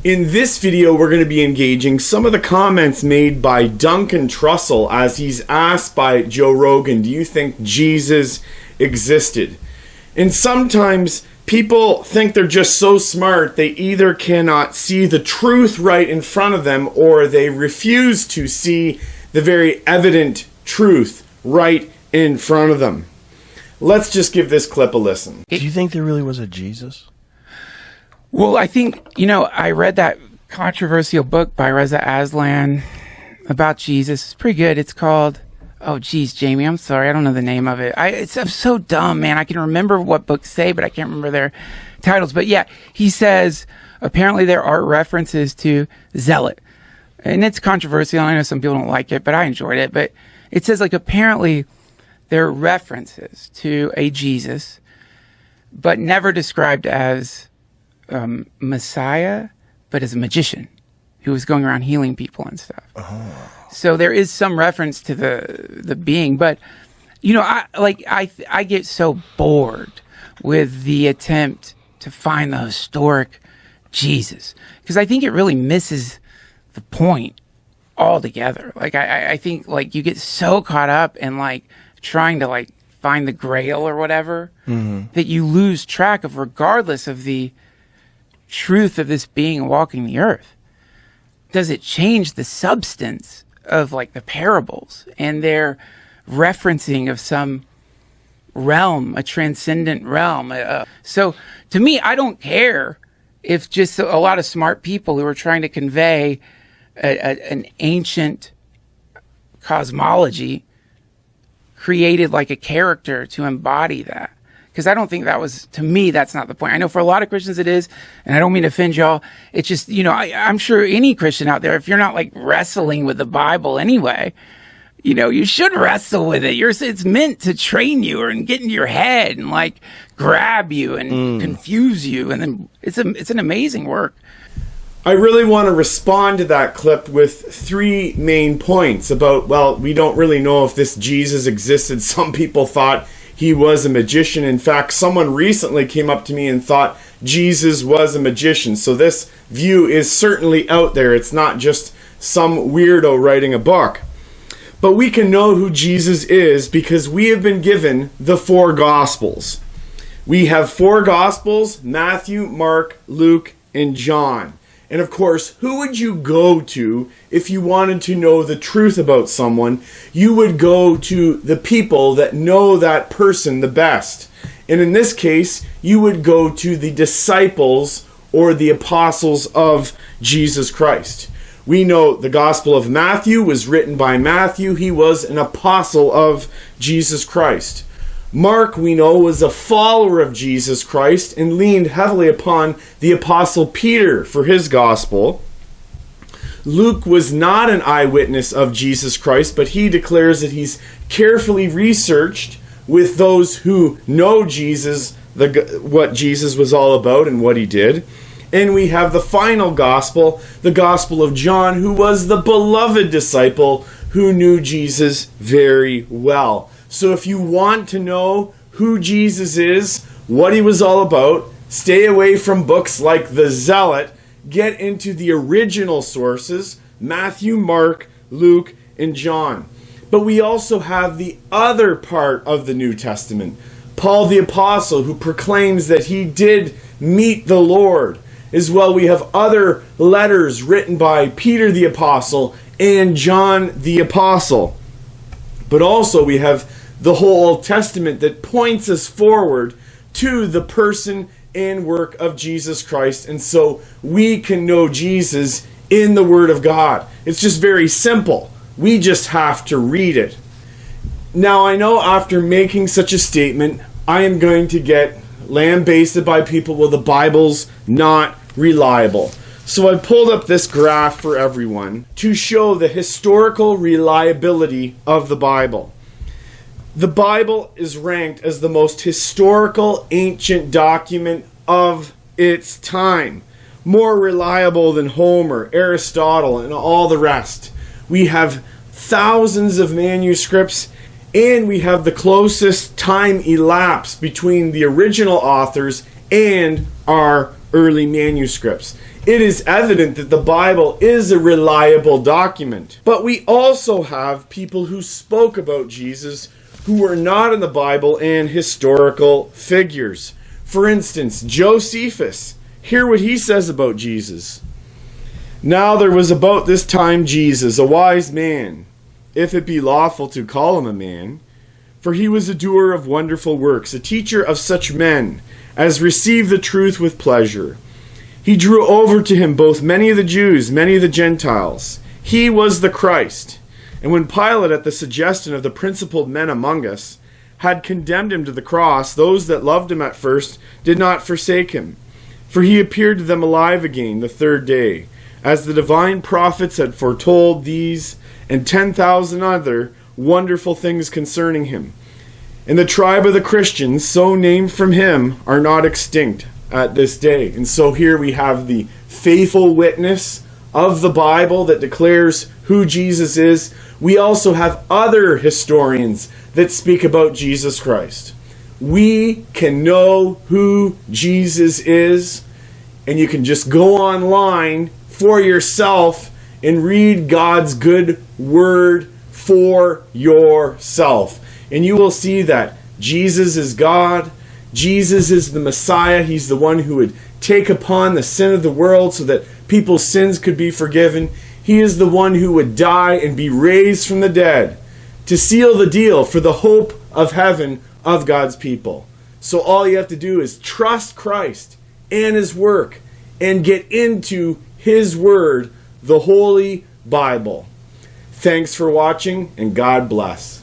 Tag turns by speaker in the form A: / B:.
A: In this video, we're going to be engaging some of the comments made by Duncan Trussell as he's asked by Joe Rogan, do you think Jesus existed? And sometimes people think they're just so smart, they either cannot see the truth right in front of them, or they refuse to see the very evident truth right in front of them. Let's just give this clip a listen.
B: Do you think there really was a Jesus?
C: Well, I think, I read that controversial book by Reza Aslan about Jesus. It's pretty good. It's called, oh, geez, Jamie, I'm sorry. I don't know the name of it. I'm so dumb, man. I can remember what books say, but I can't remember their titles. But yeah, he says, apparently there are references to zealot. And it's controversial. I know some people don't like it, but I enjoyed it. But it says, apparently there are references to a Jesus, but never described as Messiah, but as a magician who was going around healing people and stuff. Oh. So there is some reference to the being, but I get so bored with the attempt to find the historic Jesus, because I think it really misses the point altogether. I think you get so caught up in trying to find the grail or whatever, that you lose track of, regardless of the truth of this being walking the earth. Does it change the substance of the parables and their referencing of some realm, a transcendent realm? So to me, I don't care if just a lot of smart people who are trying to convey an ancient cosmology created a character to embody that. Because I don't think to me, that's not the point. I know for a lot of Christians it is, and I don't mean to offend y'all. It's just, I'm sure any Christian out there, if you're not wrestling with the Bible anyway, you should wrestle with it. It's meant to train you and get in your head and grab you and confuse you. And then it's an amazing work.
A: I really want to respond to that clip with three main points about, we don't really know if this Jesus existed. Some people thought he was a magician. In fact, someone recently came up to me and thought Jesus was a magician. So this view is certainly out there. It's not just some weirdo writing a book. But we can know who Jesus is because we have been given the four Gospels. We have four Gospels: Matthew, Mark, Luke, and John. And of course, who would you go to if you wanted to know the truth about someone? You would go to the people that know that person the best. And in this case, you would go to the disciples or the apostles of Jesus Christ. We know the Gospel of Matthew was written by Matthew. He was an apostle of Jesus Christ. Mark, we know, was a follower of Jesus Christ and leaned heavily upon the Apostle Peter for his gospel. Luke was not an eyewitness of Jesus Christ, but he declares that he's carefully researched with those who know Jesus, what Jesus was all about and what he did. And we have the final gospel, the Gospel of John, who was the beloved disciple who knew Jesus very well. So if you want to know who Jesus is, what he was all about, stay away from books like The Zealot. Get into the original sources: Matthew, Mark, Luke, and John. But we also have the other part of the New Testament, Paul the Apostle, who proclaims that he did meet the Lord. As well, we have other letters written by Peter the Apostle and John the Apostle. But also we have the whole Old Testament that points us forward to the person and work of Jesus Christ. And so we can know Jesus in the Word of God. It's just very simple. We just have to read it. Now, I know after making such a statement, I am going to get lambasted by people, well, the Bible's not reliable. So I pulled up this graph for everyone to show the historical reliability of the Bible. The Bible is ranked as the most historical ancient document of its time. More reliable than Homer, Aristotle, and all the rest. We have thousands of manuscripts, and we have the closest time elapsed between the original authors and our early manuscripts. it is evident that the Bible is a reliable document. But we also have people who spoke about Jesus who were not in the Bible and historical figures. For instance, Josephus. Hear what he says about Jesus. Now there was about this time Jesus, a wise man, if it be lawful to call him a man, for he was a doer of wonderful works, a teacher of such men as receive the truth with pleasure. He drew over to him both many of the Jews, many of the Gentiles. He was the Christ. And when Pilate, at the suggestion of the principal men among us, had condemned him to the cross, those that loved him at first did not forsake him. For he appeared to them alive again the third day, as the divine prophets had foretold these and 10,000 other wonderful things concerning him. And the tribe of the Christians, so named from him, are not extinct at this day. And so here we have the faithful witness of the Bible that declares who Jesus is. We also have other historians that speak about Jesus Christ. We can know who Jesus is, and you can just go online for yourself and read God's good word for yourself. And you will see that Jesus is God. Jesus is the Messiah. He's the one who would take upon the sin of the world so that people's sins could be forgiven. He is the one who would die and be raised from the dead to seal the deal for the hope of heaven of God's people. So all you have to do is trust Christ and his work and get into his word, the Holy Bible. Thanks for watching, and God bless.